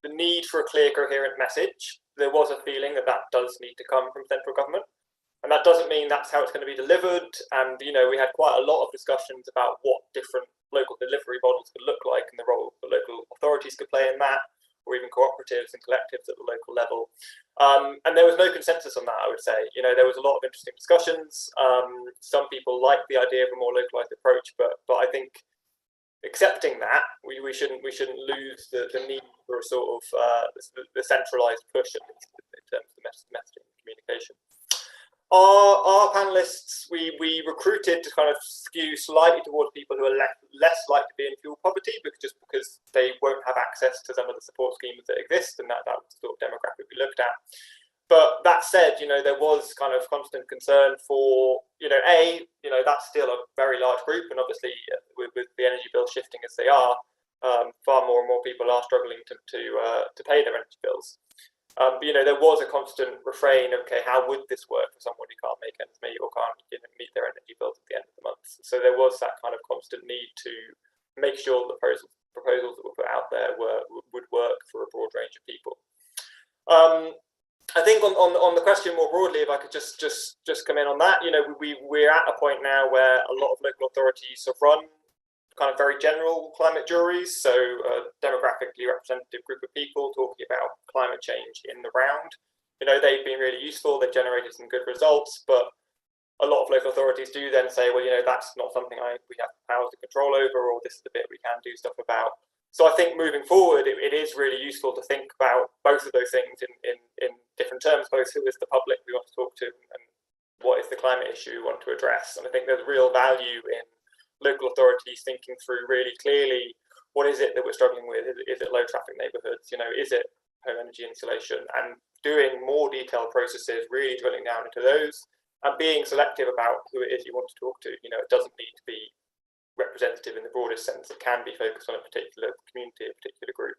need for a clear, coherent message, there was a feeling that does need to come from central government. And that doesn't mean that's how it's going to be delivered. And, we had quite a lot of discussions about what different local delivery models could look like and the role the local authorities could play in that, or even cooperatives and collectives at the local level. And there was no consensus on that, I would say. There was a lot of interesting discussions. Some people liked the idea of a more localized approach, but I think accepting that, we shouldn't lose the need for a sort of the centralized push in terms of the messaging and communication. Our panelists, we recruited to kind of skew slightly towards people who are less likely to be in fuel poverty, because they won't have access to some of the support schemes that exist, and that was the sort of demographic we looked at. But that said, there was kind of constant concern for, that's still a very large group, and obviously with the energy bills shifting as they are, far more and more people are struggling to pay their energy bills. There was a constant refrain of, okay, how would this work for someone who can't make ends meet or can't meet their energy bills at the end of the month? So there was that kind of constant need to make sure the proposals that were put out there would work for a broad range of people. I think on the question more broadly, if I could just come in on that, we're at a point now where a lot of local authorities have run kind of very general climate juries, so a demographically representative group of people talking about climate change in the round. They've been really useful, they've generated some good results, but a lot of local authorities do then say, well, that's not something we have powers to control over, or this is the bit we can do stuff about. So I think moving forward, it is really useful to think about both of those things in different terms, both who is the public we want to talk to and what is the climate issue we want to address. And I think there's real value in local authorities thinking through really clearly, what is it that we're struggling with? Is it low traffic neighbourhoods? Is it home energy insulation? And doing more detailed processes, really drilling down into those, and being selective about who it is you want to talk to. It doesn't need to be representative in the broadest sense. It can be focused on a particular community, a particular group.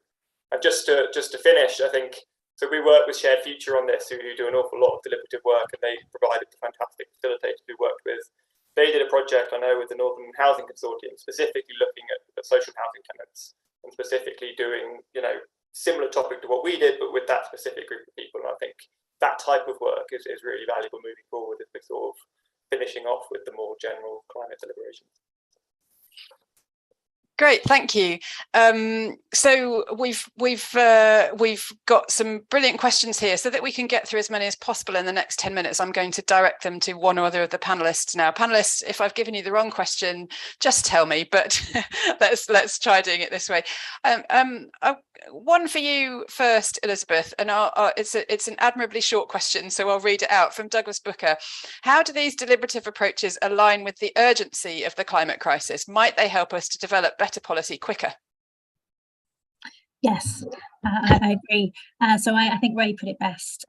And just to finish, I think, so we work with Shared Future on this, who do an awful lot of deliberative work, and they provided the fantastic facilitators we worked with. They did a project, I know, with the Northern Housing Consortium, specifically looking at social housing tenants and specifically doing, similar topic to what we did, but with that specific group of people. And I think that type of work is really valuable moving forward as we're sort of finishing off with the more general climate deliberations. Great, thank you. So we've got some brilliant questions here. So that we can get through as many as possible in the next 10 minutes, I'm going to direct them to one or other of the panelists now. Panelists, if I've given you the wrong question, just tell me. But let's try doing it this way. One for you first, Elizabeth, and it's an admirably short question, so I'll read it out from Douglas Booker. How do these deliberative approaches align with the urgency of the climate crisis? Might they help us to develop better policy quicker? Yes, I agree. So I think Ray put it best.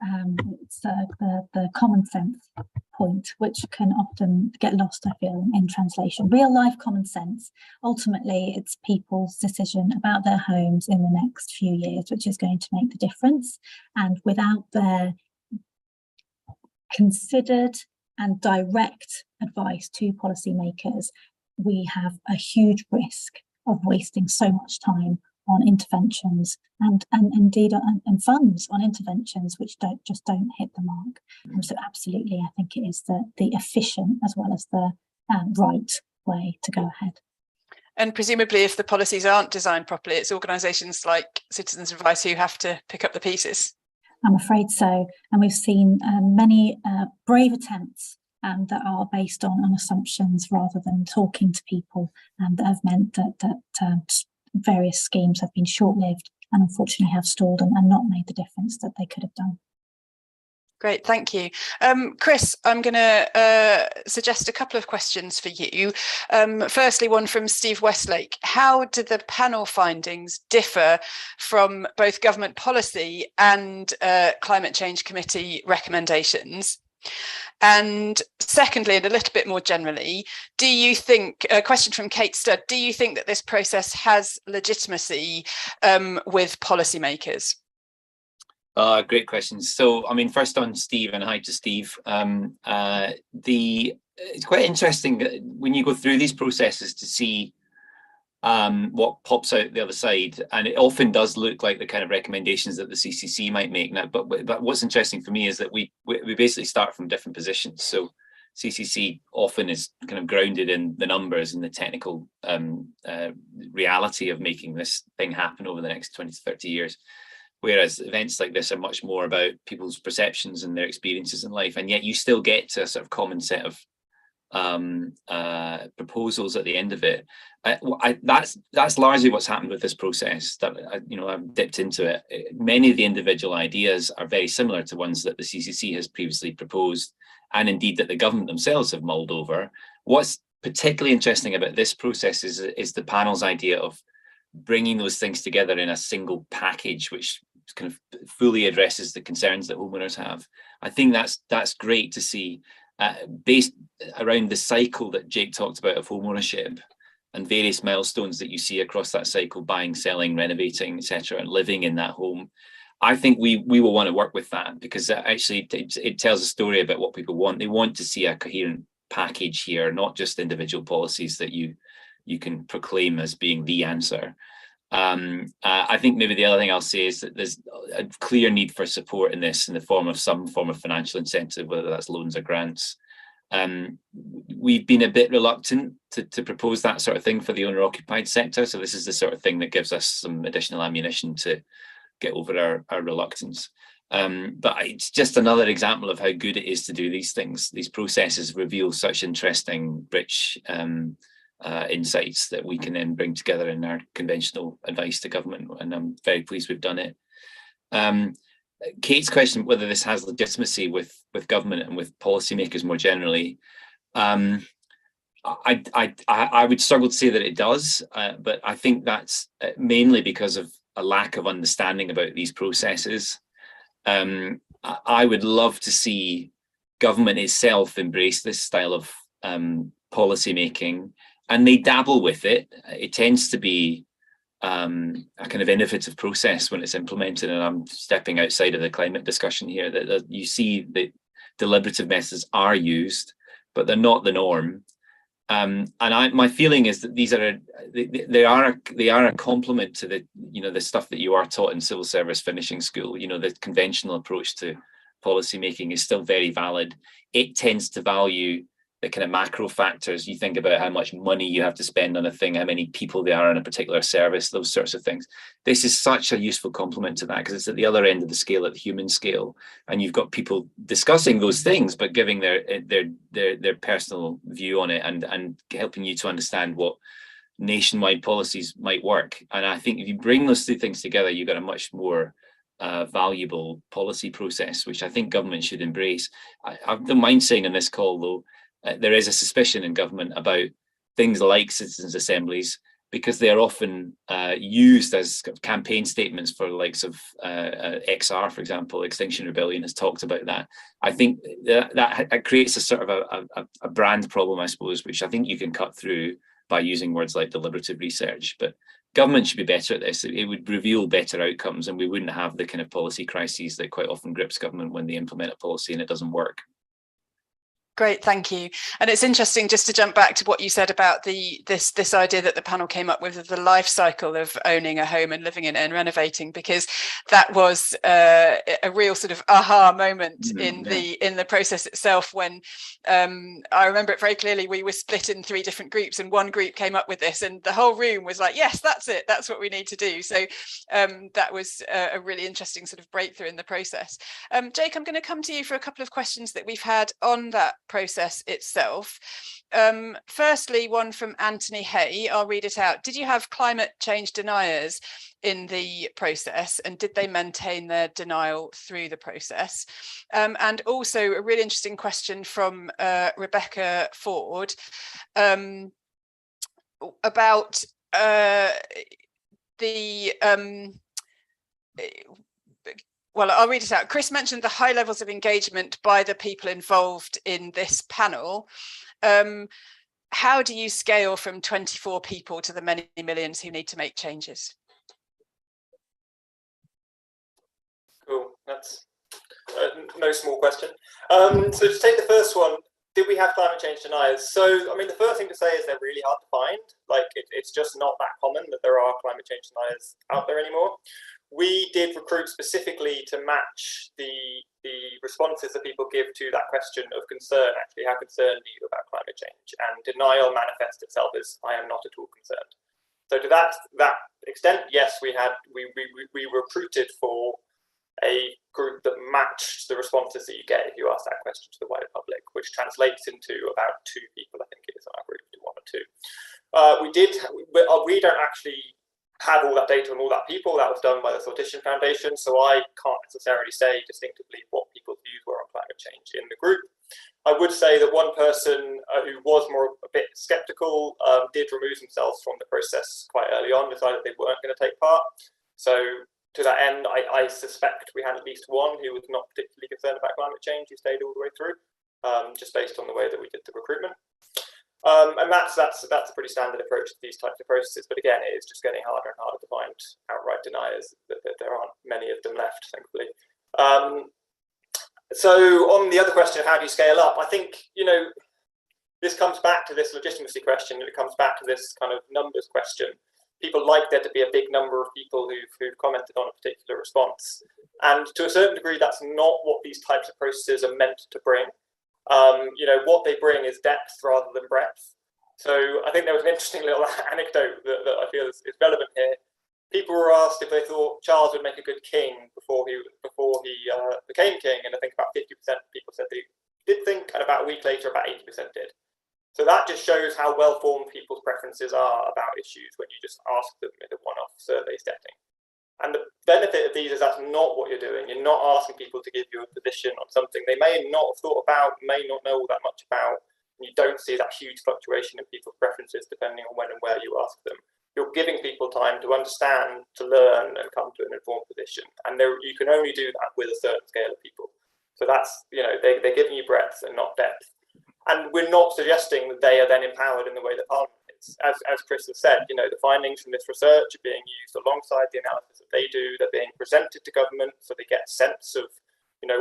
It's the common sense point, which can often get lost, I feel, in translation. Real life common sense. Ultimately, it's people's decision about their homes in the next few years, which is going to make the difference. And without their considered and direct advice to policymakers, we have a huge risk of wasting so much time on interventions and indeed and funds on interventions which don't hit the mark. So absolutely, I think it is the efficient as well as the right way to go ahead. And presumably, if the policies aren't designed properly, it's organisations like Citizens Advice who have to pick up the pieces. I'm afraid so. And we've seen many brave attempts that are based on assumptions rather than talking to people, and that have meant that various schemes have been short-lived and unfortunately have stalled and not made the difference that they could have done. Great, thank you. Chris, I'm going to suggest a couple of questions for you. Firstly, one from Steve Westlake. How do the panel findings differ from both government policy and climate change committee recommendations? And secondly, and a little bit more generally, do you think, a question from Kate Studd, do you think that this process has legitimacy with policymakers? Great questions. So, I mean, first on Steve, and hi to Steve. It's quite interesting when you go through these processes to see what pops out the other side, and it often does look like the kind of recommendations that the CCC might make now. But what's interesting for me is that we basically start from different positions. So CCC often is kind of grounded in the numbers and the technical reality of making this thing happen over the next 20 to 30 years. Whereas events like this are much more about people's perceptions and their experiences in life, and yet you still get to a sort of common set of proposals at the end of it. That's largely what's happened with this process. That I've dipped into it. Many of the individual ideas are very similar to ones that the CCC has previously proposed, and indeed that the government themselves have mulled over. What's particularly interesting about this process is the panel's idea of bringing those things together in a single package, which kind of fully addresses the concerns that homeowners have. I think that's great to see, based around the cycle that Jake talked about of homeownership and various milestones that you see across that cycle: buying, selling, renovating, etc., and living in that home. I think we will want to work with that, because actually it tells a story about what people want. They want to see a coherent package here, not just individual policies that you can proclaim as being the answer. I think maybe the other thing I'll say is that there's a clear need for support in this in the form of some form of financial incentive, whether that's loans or grants. We've been a bit reluctant to propose that sort of thing for the owner-occupied sector. So this is the sort of thing that gives us some additional ammunition to get over our reluctance. But it's just another example of how good it is to do these things. These processes reveal such interesting, rich insights that we can then bring together in our conventional advice to government, and I'm very pleased we've done it. Kate's question, whether this has legitimacy with government and with policymakers more generally, I would struggle to say that it does, but I think that's mainly because of a lack of understanding about these processes. I would love to see government itself embrace this style of policy making, and they dabble with it. It tends to be a kind of innovative process when it's implemented, and I'm stepping outside of the climate discussion here, that you see that deliberative methods are used, but they're not the norm. And my feeling is that they are a complement to the stuff that you are taught in civil service finishing school. The conventional approach to policy making is still very valid. It tends to value the kind of macro factors. You think about how much money you have to spend on a thing, how many people there are in a particular service, those sorts of things. This is such a useful complement to that, because it's at the other end of the scale, at the human scale, and you've got people discussing those things, but giving their personal view on it, and helping you to understand what nationwide policies might work. And I think if you bring those two things together, you've got a much more valuable policy process, which I think government should embrace. I don't mind saying on this call, though, there is a suspicion in government about things like citizens' assemblies, because they are often used as campaign statements for the likes of XR, for example. Extinction Rebellion has talked about that. I think that creates a sort of a brand problem, I suppose, which I think you can cut through by using words like deliberative research. But government should be better at this. It would reveal better outcomes, and we wouldn't have the kind of policy crises that quite often grips government when they implement a policy and it doesn't work. Great, thank you. And it's interesting, just to jump back to what you said about this idea that the panel came up with of the life cycle of owning a home and living in it and renovating, because that was a real sort of aha moment in the process itself, when I remember it very clearly. We were split in 3 different groups, and one group came up with this, and the whole room was like, yes, that's it, that's what we need to do. So that was a really interesting sort of breakthrough in the process. Jake, I'm going to come to you for a couple of questions that we've had on that process itself. Firstly, one from Anthony Hay. I'll read it out. Did you have climate change deniers in the process, and did they maintain their denial through the process? And also a really interesting question from Rebecca Ford about well, I'll read it out. Chris mentioned the high levels of engagement by the people involved in this panel. How do you scale from 24 people to the many millions who need to make changes? Cool, that's no small question. So to take the first one, did we have climate change deniers? So, I mean, the first thing to say is they're really hard to find. Like, it's just not that common that there are climate change deniers out there anymore. We did recruit specifically to match the responses that people give to that question of concern, actually. How concerned are you about climate change? And denial manifests itself as, I am not at all concerned. So to that extent, yes, we recruited for a group that matched the responses that you get if you ask that question to the wider public, which translates into about 2 people, I think it is, on our group, 1 or 2. We don't actually have all that data on all that people. That was done by the Sortition Foundation, so I can't necessarily say distinctively what people's views were on climate change in the group. I would say that one person who was a bit sceptical did remove themselves from the process quite early on, decided they weren't going to take part. So to that end, I suspect we had at least one who was not particularly concerned about climate change, who stayed all the way through, just based on the way that we did the recruitment. And that's a pretty standard approach to these types of processes. But again, it is just getting harder and harder to find outright deniers. There aren't many of them left, thankfully. So on the other question of how do you scale up, I think, this comes back to this legitimacy question, and it comes back to this kind of numbers question. People like there to be a big number of people who've commented on a particular response. And to a certain degree, that's not what these types of processes are meant to bring. What they bring is depth rather than breadth. So I think there was an interesting little anecdote that I feel is relevant here. People were asked if they thought Charles would make a good king before he became king, and I think about 50% of people said they did think, and about a week later, about 80% did. So that just shows how well-formed people's preferences are about issues when you just ask them in a one-off survey setting. And the benefit of these is that's not what you're doing. You're not asking people to give you a position on something they may not have thought about, may not know all that much about, and you don't see that huge fluctuation in people's preferences depending on when and where you ask them. You're giving people time to understand, to learn, and come to an informed position. And you can only do that with a certain scale of people. So that's, they're giving you breadth and not depth. And we're not suggesting that they are then empowered in the way that Parliament is. As Chris has said, the findings from this research are being used alongside the analysis that they do. They're being presented to government so they get a sense of,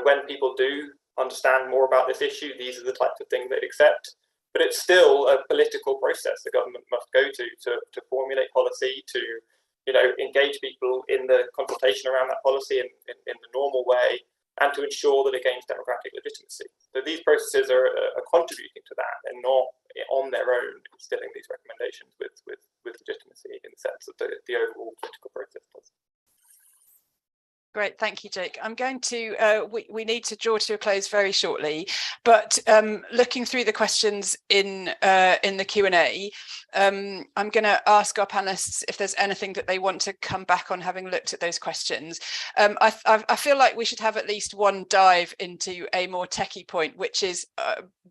when people do understand more about this issue, these are the types of things they'd accept. But it's still a political process the government must go to formulate policy, to engage people in the consultation around that policy in the normal way, and to ensure that it gains democratic legitimacy. So these processes are contributing to that, and not on their own instilling these recommendations with legitimacy in the sense that the overall political process does. Great, thank you, Jake. I'm going to, we need to draw to a close very shortly, but looking through the questions in the Q&A, I'm going to ask our panelists if there's anything that they want to come back on having looked at those questions. I feel like we should have at least one dive into a more techie point, which is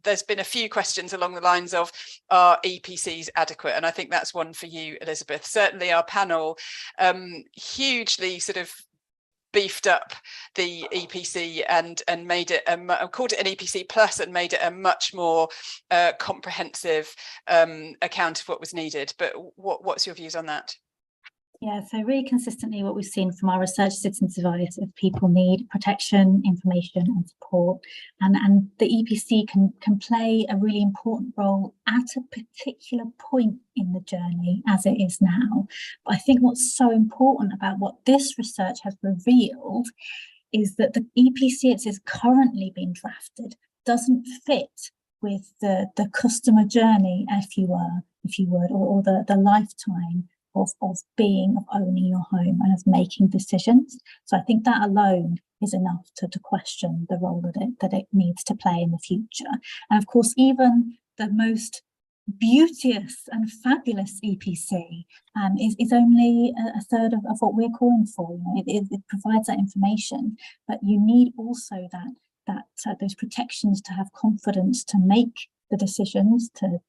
there's been a few questions along the lines of, are EPCs adequate? And I think that's one for you, Elizabeth. Certainly our panel hugely sort of beefed up the EPC and made it called it an EPC plus and made it a much more comprehensive account of what was needed. But what's your views on that? Yeah, so really consistently what we've seen from our research citizens advice is people need protection, information and support, and the EPC can play a really important role at a particular point in the journey as it is now. But I think what's so important about what this research has revealed is that the EPC as is currently being drafted doesn't fit with the customer journey, if you would, or the lifetime of owning your home and of making decisions. So I think that alone is enough to question the role that it needs to play in the future. And of course, even the most beauteous and fabulous EPC is only a third of what we're calling for. It provides that information, but you need also that those protections to have confidence to make the decisions to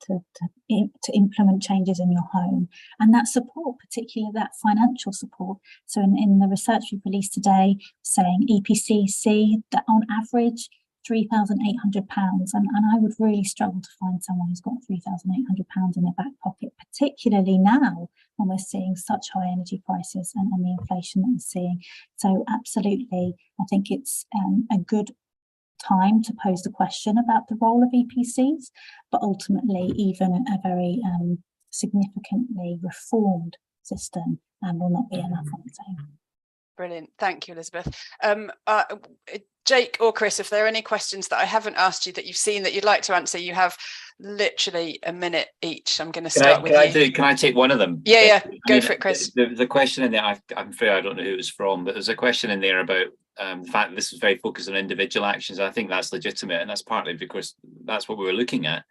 implement changes in your home, and that support, particularly that financial support. So in the research we've released today, saying EPCs see that on average £3,800, and I would really struggle to find someone who's got £3,800 in their back pocket, particularly now when we're seeing such high energy prices and the inflation that we're seeing. So absolutely, I think it's a good time to pose the question about the role of EPCs, but ultimately even a very significantly reformed system will not be enough on its own. Brilliant. Thank you, Elizabeth. Jake or Chris, if there are any questions that I haven't asked you that you've seen that you'd like to answer, you have literally a minute each. I'm going to start with you. Can I take one of them? Yeah, go for it, Chris. The question in there, I'm afraid I don't know who it was from, but there's a question in there about the fact that this was very focused on individual actions. I think that's legitimate, and that's partly because that's what we were looking at.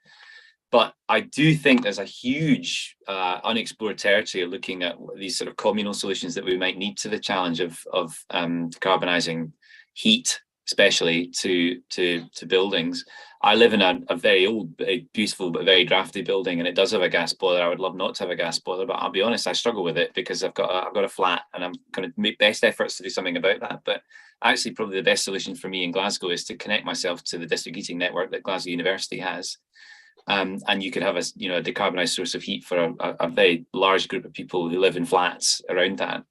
But I do think there's a huge unexplored territory of looking at these sort of communal solutions that we might need to the challenge of decarbonising heat, especially to buildings. I live in a very old, very beautiful, but very drafty building, and it does have a gas boiler. I would love not to have a gas boiler, but I'll be honest, I struggle with it because I've got a flat, and I'm going to make best efforts to do something about that. But actually, probably the best solution for me in Glasgow is to connect myself to the district heating network that Glasgow University has. And you could have a decarbonised source of heat for a very large group of people who live in flats around that.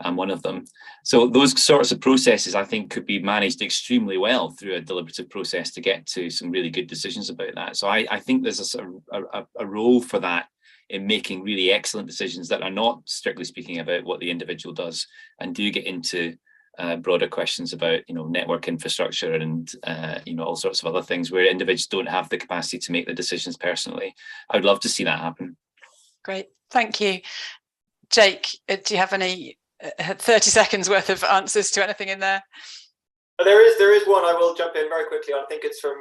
I'm one of them. So those sorts of processes, I think, could be managed extremely well through a deliberative process to get to some really good decisions about that. So I think there's a role for that in making really excellent decisions that are not strictly speaking about what the individual does, and do get into broader questions about network infrastructure and all sorts of other things where individuals don't have the capacity to make the decisions personally. I would love to see that happen. Great, thank you. Jake, do you have any 30 seconds worth of answers to anything in there? There is one I will jump in very quickly on. I think it's from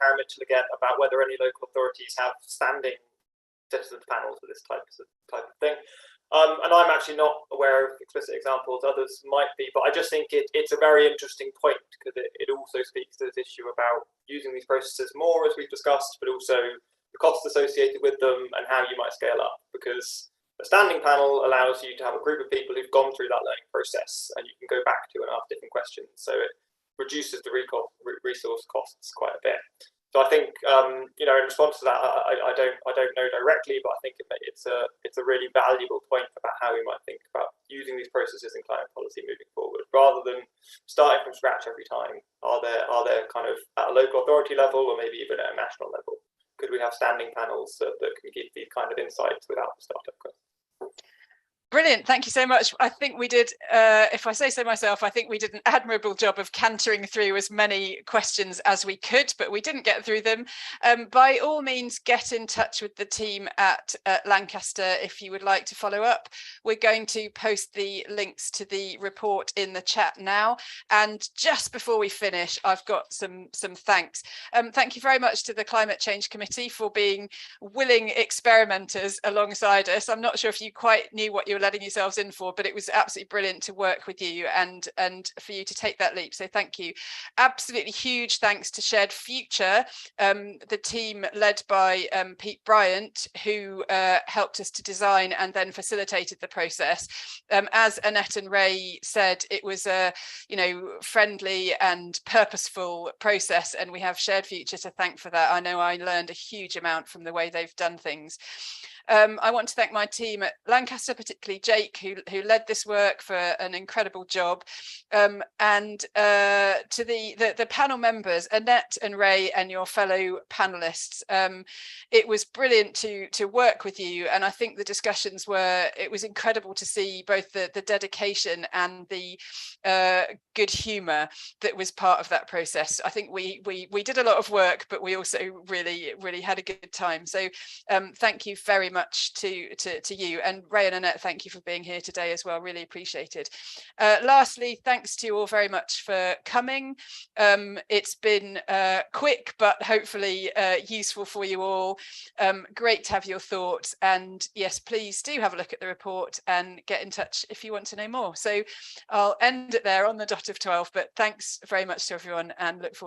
Karen Mitchell again, about whether any local authorities have standing citizens panels for this type of thing. And I'm actually not aware of explicit examples, others might be, but I just think it's a very interesting point, because it also speaks to this issue about using these processes more, as we've discussed, but also the costs associated with them and how you might scale up. Because a standing panel allows you to have a group of people who've gone through that learning process, and you can go back to and ask different questions. So it reduces the resource costs quite a bit. So I think, in response to that, I don't know directly, but I think it's a really valuable point about how we might think about using these processes in climate policy moving forward, rather than starting from scratch every time. Are there kind of at a local authority level, or maybe even at a national level, could we have standing panels that can give these kind of insights without the startup cost? Brilliant, thank you so much. I think we did, if I say so myself, I think we did an admirable job of cantering through as many questions as we could, but we didn't get through them. By all means, get in touch with the team at Lancaster if you would like to follow up. We're going to post the links to the report in the chat now. And just before we finish, I've got some thanks. Thank you very much to the Climate Change Committee for being willing experimenters alongside us. I'm not sure if you quite knew what you were letting yourselves in for, but it was absolutely brilliant to work with you and for you to take that leap, so thank you. Absolutely huge thanks to Shared Future, the team led by Pete Bryant, who helped us to design and then facilitated the process. As Annette and Ray said, it was a friendly and purposeful process, and we have Shared Future to thank for that. I know I learned a huge amount from the way they've done things. I want to thank my team at Lancaster, particularly Jake, who led this work, for an incredible job, and to the panel members, Annette and Ray, and your fellow panelists. It was brilliant to work with you, and I think the discussions it was incredible to see both the dedication and the good humour that was part of that process. I think we did a lot of work, but we also really had a good time. So thank you very much to you, and Ray and Annette, thank you for being here today as well, really appreciated. Lastly, thanks to you all very much for coming. It's been quick but hopefully useful for you all. Great to have your thoughts, and yes, please do have a look at the report and get in touch if you want to know more. So I'll end it there on the dot of 12, but thanks very much to everyone and look forward